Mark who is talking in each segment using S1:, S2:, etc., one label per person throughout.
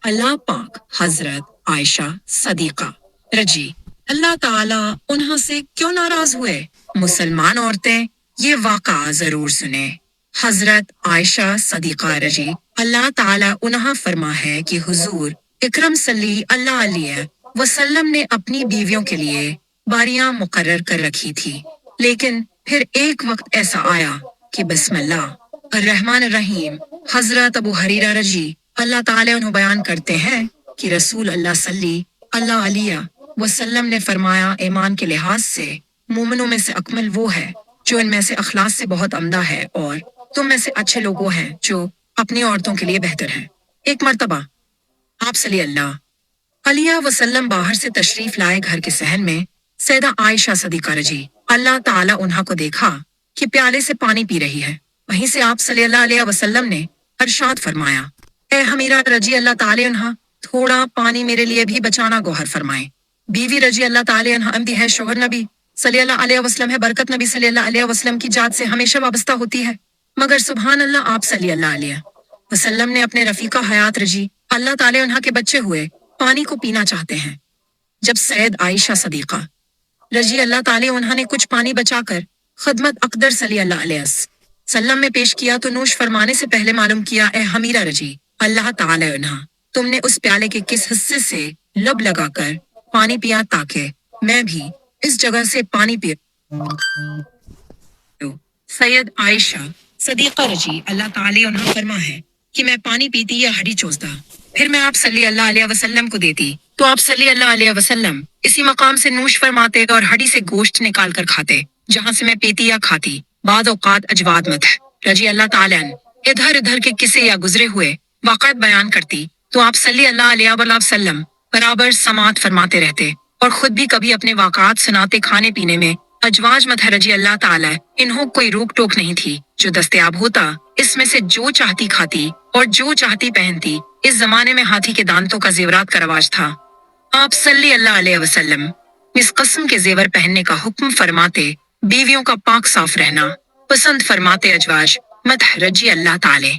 S1: अल्लाह पाक हजरत आयशा सदीका रजी अल्लाह ताला उन्हा से क्यों नाराज हुए? मुसलमान औरतें ये वाक़ा जरूर सुने। हजरत आयशा सदीका रजी अल्लाह ताला उन्हा फरमा है कि हुजूर इकरम सल्लल्लाहु अलैहि वसल्लम ने अपनी बीवियों के लिए बारियां मुकर्रर कर रखी थी, लेकिन फिर एक वक्त ऐसा आया कि बिस्मिल्लाह अर्रहमान रहीम। हजरत अबू हरीरा रजी अल्लाह ताला उन्हें बयान करते हैं कि रसूल अल्लाह सल्लल्लाहु अलैहि वसल्लम ने फरमाया, ईमान के लिहाज से मोमिनों में से अकमल वो है जो इनमें से अखलास से बहुत अमदा है, और तुम में से अच्छे लोग वो हैं जो अपनी औरतों के लिए बेहतर हैं। एक मर्तबा आप सल्लल्लाहु अलैहि वसल्लम बाहर से तशरीफ लाए घर के सहन में सैदा आयशा सदीका रजी अल्लाह ताला उन्हा को देखा कि प्याले से पानी पी रही है। वहीं से आप सल्लल्लाहु अलैहि वसल्लम ने अरशाद फरमाया, ए हमीरा रजी अल्लाह ताला अन्हा, थोड़ा पानी मेरे लिए भी बचाना गौहर फरमाए। बीवी रजी अल्लाह ताला अन्हा अमदी है, शोहर नबी सल्लल्लाहु अलैहि वसल्लम है, बरकत नबी सल्लल्लाहु अलैहि वसल्लम की जात से हमेशा वाबस्ता होती है। मगर सुभान अल्लाह, आप सल्लल्लाहु अलैहि वसल्लम ने अपने रफीका हयात रजी अल्लाह ताला अन्हा के बच्चे हुए पानी को पीना चाहते हैं। जब सैयद आयशा सदीका रजी अल्लाह ताला अन्हा ने कुछ पानी बचाकर खदमत अकदर सल्लल्लाहु अलैहि वसल्लम में पेश किया तो नोश फरमाने से पहले मालूम किया, ए हमीरा रजी अल्लाह ताला अन्हा, तुमने उस प्याले के किस हिस्से से लब लगाकर पानी पिया ताकि मैं भी इस जगह से पानी पी। सैयद आयशा सदीका रजी अल्लाह ताला अन्हा फरमा है कि मैं पानी पीती या हड्डी चूसता, फिर मैं आप सल्लल्लाहु अलैहि वसल्लम को देती तो आप सल्लल्लाहु अलैहि वसल्लम इसी मकाम से नूश फरमाते और हड्डी से गोश्त निकाल कर खाते जहां से मैं पीती या खाती। बाद औकात अजवाद मत रजी अल्लाह ताला इधर उधर के किस्से या गुजरे हुए वाक़ात बयान करती तो आप सल्लल्लाहु अलैहि वसल्लम बराबर समात फरमाते रहते और खुद भी कभी अपने वाक़ात सुनाते। खाने पीने में अजवाज मत रजी अल्लाह ताला इन्हों कोई रोक टोक नहीं थी, जो दस्तयाब होता इसमें से जो चाहती खाती और जो चाहती पहनती। इस जमाने में हाथी के दांतों का जेवरात का रवाज था। आप सल्लल्लाहु अलैहि वसल्लम इस कस्म के जेवर पहनने का हुक्म फरमाते, बीवियों का पाक साफ रहना पसंद फरमाते। अजवाज मत रजी अल्लाह ताला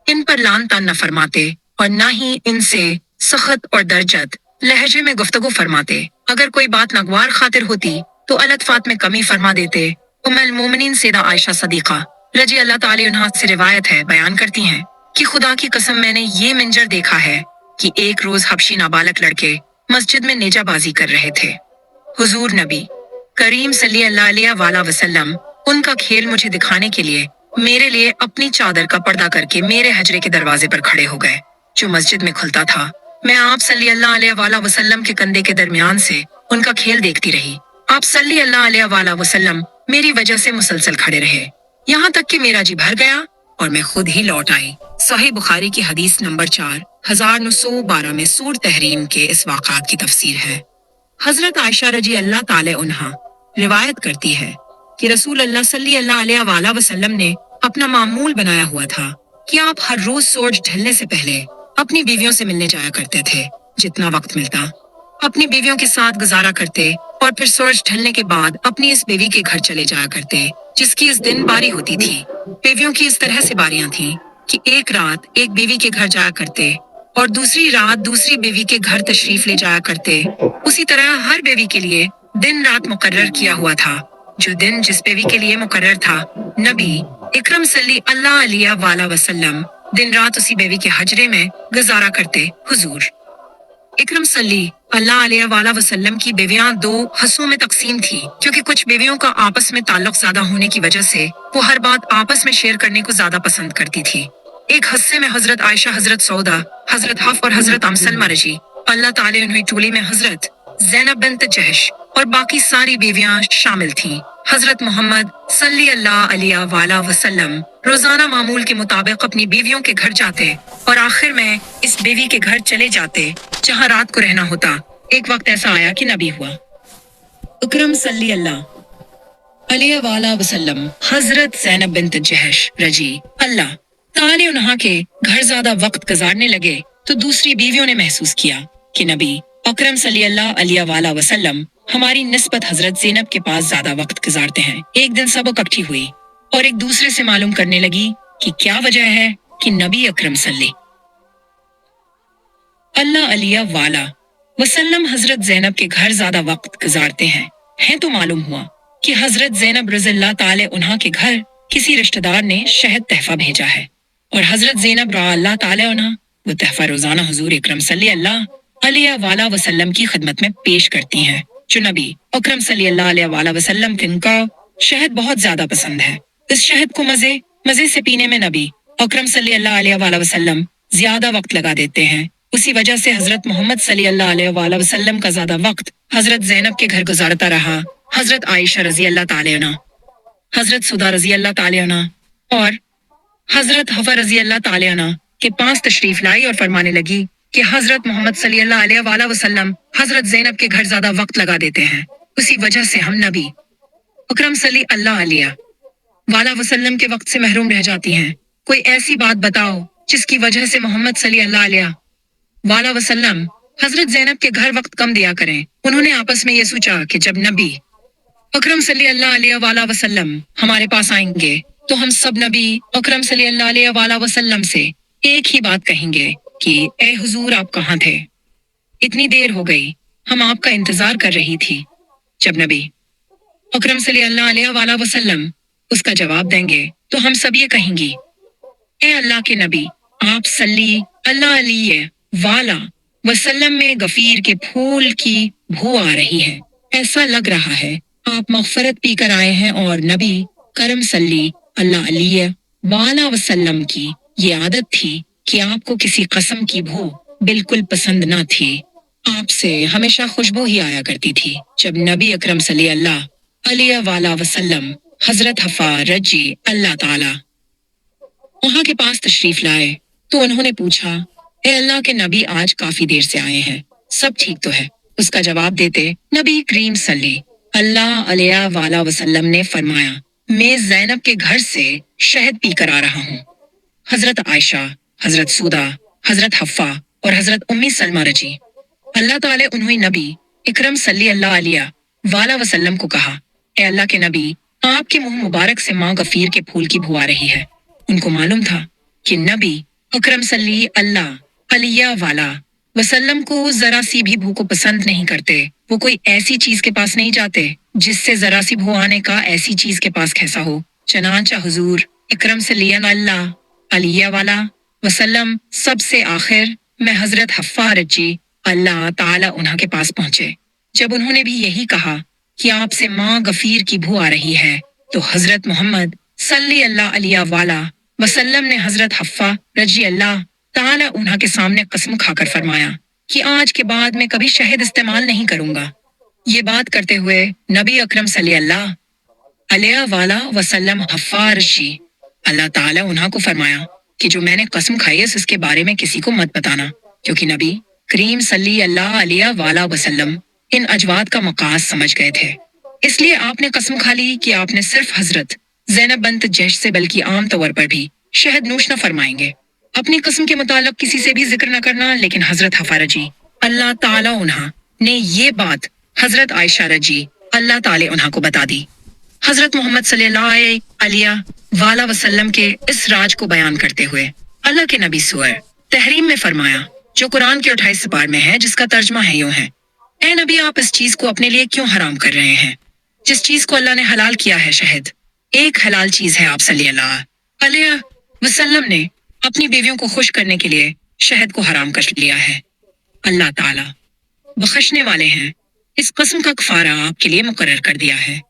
S1: इन पर लान तान न फरमाते और न ही इनसे सख्त और दर्जत लहजे में गुफ्तगू फरमाते। अगर कोई बात नागवार खातिर होती तो अलतफात में कमी फरमा देते। उम्मुल मोमिनीन सैयदा आयशा सदीका रजी अल्लाह ताला अन्हा से रिवायत है, बयान करती हैं कि खुदा की कसम मैंने ये मंजर देखा है कि एक रोज हबशी नाबालग लड़के मस्जिद में नेजाबाजी कर रहे थे। हुजूर नबी करीम सल्लल्लाहु अलैहि वसल्लम उनका खेल मुझे दिखाने के लिए मेरे लिए अपनी चादर का पर्दा करके मेरे हजरे के दरवाजे पर खड़े हो गए, जो मस्जिद में खुलता था। मैं आप सल्लल्लाहु अलैहि वसल्लम के कंधे के दरमियान से उनका खेल देखती रही। आप सल्लल्लाहु अलैहि वसल्लम मेरी वजह से मुसलसल खड़े रहे, यहाँ तक कि मेरा जी भर गया और मैं खुद ही लौट आई। सही बुखारी की हदीस नंबर 4912 में सूर तहरीम के इस वाक़ात की तफसीर है। हजरत आयशा रजी अल्लाह ताला अन्हा रिवायत करती है कि रसूल अल्लाह सल्लल्लाहु अलैहि वसल्लम ने अपना मामूल बनाया हुआ था कि आप हर रोज सूरज ढलने से पहले अपनी बीवियों से मिलने जाया करते थे। जितना वक्त मिलता अपनी बीवियों के साथ गुजारा करते और फिर सूरज ढलने के बाद अपनी इस बीवी के घर चले जाया करते जिसकी इस दिन बारी होती थी। बीवियों की इस तरह से बारियां थीं कि एक रात एक बीवी के घर जाया करते और दूसरी रात दूसरी बीवी के घर तशरीफ ले जाया करते। उसी तरह हर बीवी के लिए दिन रात मुकर्रर किया हुआ था। जो दिन जिस बीवी के लिए मुकर्रर था, नबी इकरम सल्लल्लाहु अलैहि वसल्लम दिन रात उसी बीवी के हजरे में गुजारा करते। हुजूर इकरम सल्लल्लाहु अलैहि वसल्लम की बीवियां दो हिस्सों में तकसीम थी, क्योंकि कुछ बीवियों का आपस में ताल्लुक ज्यादा होने की वजह से वो हर बात आपस में शेयर करने को ज्यादा पसंद करती थी। एक हिस्से में हजरत आयशा, हजरत सौदा, हजरत हफ और हजरत सलमा रजी अल्लाह ताला उन्हें टोली में हजरत ज़ैनब बिन्त जहश और बाकी सारी बीवियां शामिल थीं। हजरत मोहम्मद सल्लल्लाहु अलैहि वसल्लम रोजाना मामूल के मुताबिक अपनी बीवियों के घर जाते और आखिर में इस बीवी के घर चले जाते जहां रात को रहना होता। एक वक्त ऐसा आया कि नबी हुआ इकरम सल्लल्लाहु अलैहि वसल्लम हजरत ज़ैनब बिन्त जहश रजी अल्लाह ताला उन्हा के घर ज्यादा वक्त गुजारने लगे तो दूसरी बीवियों ने महसूस किया कि नबी अकरम सल्लल्लाहु अलैहि वसल्लम हमारी निस्बत हजरत ज़ैनब के पास ज्यादा वक्त गुजारते हैं। एक दिन सब इकट्ठी हुई और एक दूसरे से मालूम करने लगी कि क्या वजह है कि नबी अकरम सल्लल्लाहु अल्लाह अलिया वाला वसल्लम हजरत जैनब के घर ज्यादा वक्त गुजारते हैं तो मालूम हुआ कि हजरत जैनब रज़ियल्लाहु ताला उन्हा के घर किसी रिश्तेदार ने शहद तहफा भेजा है और हजरत जैनब रज़ियल्लाहु ताला उन्हा वो तहफा रोजाना हुजूर इकरम सल्लल्लाहु अलैहि वसल्लम की खिदमत में पेश करती हैं। जो नबी अकरम सल्लल्लाहु अलैहि वसल्लम को शहद बहुत ज्यादा पसंद है। इस शहद को मजे मजे से पीने में नबी अकरम सल्लल्लाहु अलैहि वसल्लम ज्यादा वक्त लगा देते हैं। उसी वजह से हजरत मोहम्मद सल्लल्लाहु अलैहि वसल्लम का ज्यादा वक्त हजरत जैनब के घर गुजारता रहा। हजरत आयशा रज़ियल्लाहु ताला अन्हा, हजरत सुदा रज़ियल्लाहु ताला अन्हा और हजरत हफा रज़ियल्लाहु ताला अन्हा के पास तशरीफ लाई और फरमाने लगी कि हजरत मोहम्मद सल्लल्लाहु अलैहि वसल्लम हजरत जैनब के घर ज्यादा वक्त लगा देते हैं। उसी वजह से हम नबी अकरम सल्लल्लाहु अलैहि वसल्लम के वक्त से महरूम रह जाती हैं। कोई ऐसी बात बताओ जिसकी वजह से मोहम्मद सल्लल्लाहु अलैहि वसल्लम हजरत जैनब के घर वक्त कम दिया करें। उन्होंने आपस में ये सोचा कि जब नबी अकरम सल्लल्लाहु अलैहि वसल्लम हमारे पास आएंगे तो हम सब नबी अकरम सल्लल्लाहु अलैहि वसल्लम से एक ही बात कहेंगे कि ए हुजूर आप कहाँ थे, इतनी देर हो गई, हम आपका इंतजार कर रही थी। जब नबी अकरम सल्लल्लाहु अलैहि वसल्लम उसका जवाब देंगे तो हम सब ये कहेंगी, ए अल्लाह के नबी आप सल्लल्लाहु अलैहि वसल्लम में गफीर के फूल की बू आ रही है। ऐसा लग रहा है आप मगफरत पीकर आए हैं। और नबी करम सल्लल्लाहु अलैहि वसल्लम की ये आदत थी कि आपको किसी कसम की बू बिल्कुल पसंद न थी। आपसे हमेशा खुशबू ही आया करती थी। जब नबी अकरम सल्लल्लाहु अलैहि वसल्लम हजरत हफा रजी अल्लाह ताला वहां के पास तशरीफ लाए तो उन्होंने पूछा, ए अल्लाह के नबी आज काफी देर से आए हैं, सब ठीक तो है? उसका जवाब देते नबी करीम सल्लल्लाहु अलैहि वसल्लम ने फरमाया, मैं जैनब के घर से शहद पीकर आ रहा हूँ। हजरत आयशा, हजरत सुदा, हजरत हफ्फा और हजरत उम्मी सलमा रजी अल्लाह ताला उन्होंने नबी इकरम सल्लल्लाहु अलैहि वसल्लम को कहा, ए अल्लाह के नबी आपके मुंह मुबारक से माँ गफीर के फूल की बू आ रही है। उनको मालूम था कि नबी अकरम सल्लल्लाहु अलैहि वसल्लम को जरा सी भी बू को पसंद नहीं करते। वो कोई ऐसी चीज के पास नहीं जाते जिससे जरा सी बू आने का ऐसी चीज के पास कैसा हो। चनांचा हुजूर इकरम सल्लल्लाहु अलैहि वसल्लम सबसे आखिर में हजरत हफ्फा रजी अल्लाह ताला उन्हा के पास पहुंचे। जब उन्होंने भी यही कहा कि आपसे माँ गफीर की बू आ रही है तो हजरत मोहम्मद सल्लल्लाहु अलैहि वसल्लम ने हजरत हफ्फा रजी अल्लाह ताला उन्हा के सामने कसम खाकर फरमाया कि आज के बाद मैं कभी शहद इस्तेमाल नहीं करूंगा। ये बात करते हुए नबी अकरम सल्लल्लाहु अलैहि वसल्लम हफ्फा रजी अल्लाह ताला उन्हा को फरमाया कि जो मैंने कसम खाई है इसके बारे में किसी को मत बताना, क्योंकि नबी करीम सल्लल्लाहु अलैहि वसल्लम इन अजवात का मकास समझ गए थे। इसलिए आपने कसम खा ली कि आपने सिर्फ हजरत ज़ैनब बंत जैश से बल्कि आम तौर पर भी शहद नोश न फरमाएंगे। अपनी कसम के मुतालिक किसी से भी जिक्र न करना। लेकिन हजरत हफा रजी अल्लाह ताला उन्हा ने ये बात हजरत आयशा रजी अल्लाह ताला उन्हा को बता दी। हजरत मोहम्मद सल्लल्लाहु अलैहि वसल्लम के इस राज को बयान करते हुए अल्लाह के नबी सूरह तहरीम में फरमाया, जो कुरान के 28 सिपार में है, जिसका तर्जमा है यूं है, ए नबी आप इस चीज को अपने लिए क्यों हराम कर रहे हैं जिस चीज को अल्लाह ने हलाल किया है। शहद एक हलाल चीज है। आप सल्लल्लाहु अलैहि वसल्लम ने अपनी बीवियों को खुश करने के लिए शहद को हराम कर लिया है। अल्लाह ताला बख्शने वाले हैं। इस कसम का कफारा आपके लिए मुकर्रर कर दिया है।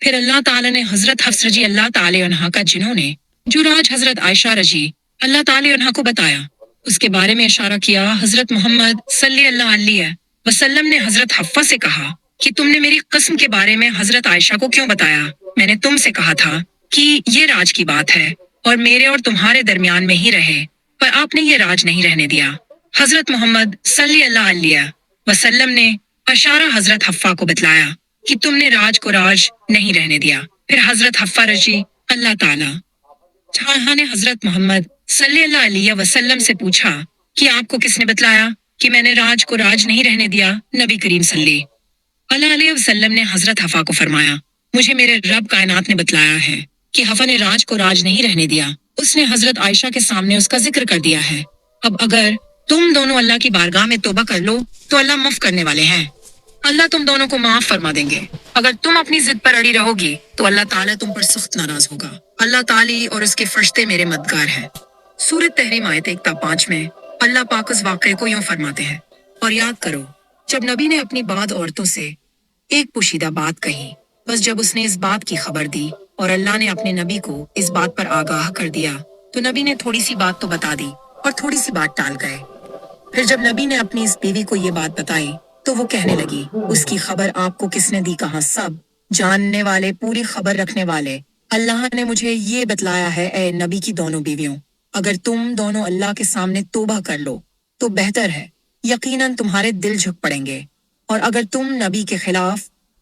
S1: फिर अल्लाह ताला ने हजरत हफ्स रजी अल्लाह ताला अन्हा का जिन्होंने जो राज हजरत आयशा रजी अल्लाह ताला अन्हा को बताया उसके बारे में इशारा किया। हजरत मोहम्मद सल्लल्लाहु अलैहि वसल्लम ने हजरत हफ्फा से कहा कि तुमने मेरी कसम के बारे में हजरत आयशा को क्यों बताया? मैंने तुमसे कहा था कि ये राज की बात है और मेरे और तुम्हारे दरमियान में ही रहे, पर आपने ये राज नहीं रहने दिया। हजरत मोहम्मद सल्लल्लाहु अलैहि वसल्लम ने अशारा हजरत हफ्फा को बतलाया कि तुमने राज को राज नहीं रहने दिया। फिर हजरत हफ्फा रजी अल्लाह ताला अन्हा ने हजरत मोहम्मद सल्लल्लाहु अलैहि वसल्लम से पूछा कि आपको किसने बतलाया कि मैंने राज को राज नहीं रहने दिया? नबी करीम सल्लल्लाहु अलैहि वसल्लम ने हजरत हफ्फा को फरमाया, मुझे मेरे रब कायनात ने बतलाया है कि हफ्फा ने राज को राज नहीं रहने दिया। उसने हजरत आयशा के सामने उसका जिक्र कर दिया है। अब अगर तुम दोनों अल्लाह की बारगाह में तौबा कर लो तो अल्लाह माफ करने वाले हैं। अल्लाह तुम दोनों को माफ फरमा देंगे। अगर तुम अपनी जिद पर अड़ी रहोगी तो अल्लाह ताला तुम पर सख्त नाराज होगा। अल्लाह ताली और उसके फरिश्ते मेरे मददगार हैं। सूरत तहरीम आयत 1-5 में अल्लाह पाक उस वाक़े को यूं फरमाते हैं, और याद करो जब नबी ने अपनी बाद औरतों से एक पोशीदा बात कही, बस जब उसने इस बात की खबर दी और अल्लाह ने अपने नबी को इस बात पर आगाह कर दिया तो नबी ने थोड़ी सी बात तो बता दी और थोड़ी सी बात टाल गए। फिर जब नबी ने अपनी इस बीवी को ये बात बताई तो वो कहने लगी, उसकी खबर आपको किसने दी? कहा, सब जानने वाले, पूरी खबर रखने वाले अल्लाह ने मुझे ये बतलाया है। ए नबी की दोनों बीवियों, अगर तुम दोनों अल्लाह के सामने तौबा कर लो तो बेहतर है, यकीनन तुम्हारे दिल झुक पड़ेंगे। और अगर तुम नबी के खिलाफ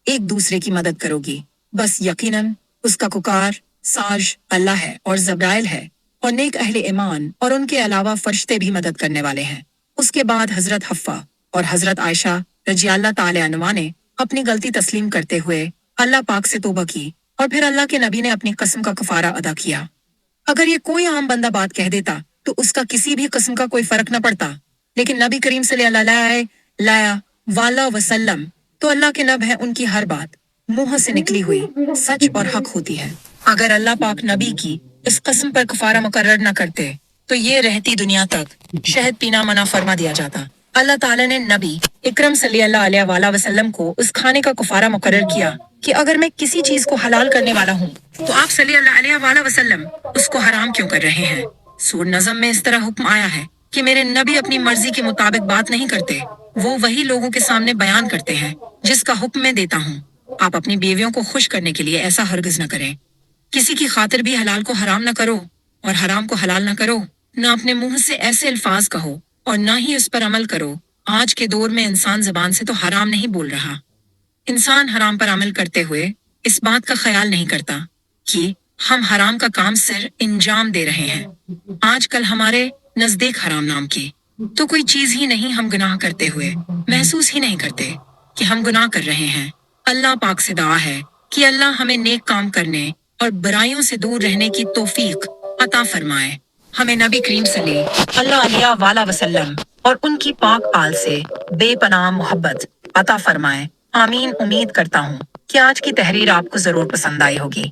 S1: एक दूसरे की मदद करोगी, बस यकीनन उसका कुकार साज अल्लाह है और जब्राइल है और नेक अहले ईमान और उनके अलावा फरिश्ते भी मदद करने वाले हैं। उसके बाद हजरत हफ्फा और हजरत आयशा रज़ियल्लाहु ताला अन्हा ने अपनी गलती तस्लीम करते हुए अल्लाह पाक से तौबा की और फिर अल्लाह के नबी ने अपनी कसम का कफारा अदा किया। अगर ये कोई आम बंदा बात कह देता तो उसका किसी भी किस्म का कोई फर्क न पड़ता, लेकिन नबी करीम सल्लल्लाहु वसल्लम तो अल्लाह के नब है, उनकी हर बात मुंह से निकली हुई सच और हक होती है। अगर अल्लाह पाक नबी की इस कसम पर कफारा मुकर्रर न करते तो ये रहती दुनिया तक शहद पीना मना फरमा दिया जाता। अल्लाह ताला ने नबी इकरम सल्लल्लाहु अलैहि वसल्लम को उस खाने का कफारा मुकर्रर किया कि अगर मैं किसी चीज को हलाल करने वाला हूँ तो आप सल्लल्लाहु अलैहि वसल्लम उसको हराम क्यों कर रहे हैं? सूर नज़म में इस तरह हुक्म आया है कि मेरे नबी अपनी मर्जी के मुताबिक बात नहीं करते, वो वही लोगों के सामने बयान करते हैं जिसका हुक्म मैं देता हूँ। आप अपनी बीवियों को खुश करने के लिए ऐसा हरगिज न करें। किसी की खातिर भी हलाल को हराम न करो और हराम को हलाल न करो। न अपने मुंह से ऐसे अल्फाज कहो और न ही उस पर अमल करो। आज के दौर में इंसान जबान से तो हराम नहीं बोल रहा, इंसान हराम पर अमल करते हुए इस बात का ख्याल नहीं करता कि हम हराम का काम सिर इंजाम दे रहे हैं। आजकल हमारे नजदीक हराम नाम की तो कोई चीज ही नहीं, हम गुनाह करते हुए महसूस ही नहीं करते कि हम गुनाह कर रहे हैं। अल्लाह पाक से दुआ है कि अल्लाह हमें नेक काम करने और बुराइयों से दूर रहने की तौफीक अता फरमाए। हमें नबी करीम सल्लल्लाहु अलैहि वसल्लम और उनकी पाक आल से बेपनाह मोहब्बत अता फरमाए। आमीन। उम्मीद करता हूँ कि आज की तहरीर आपको जरूर पसंद आई होगी।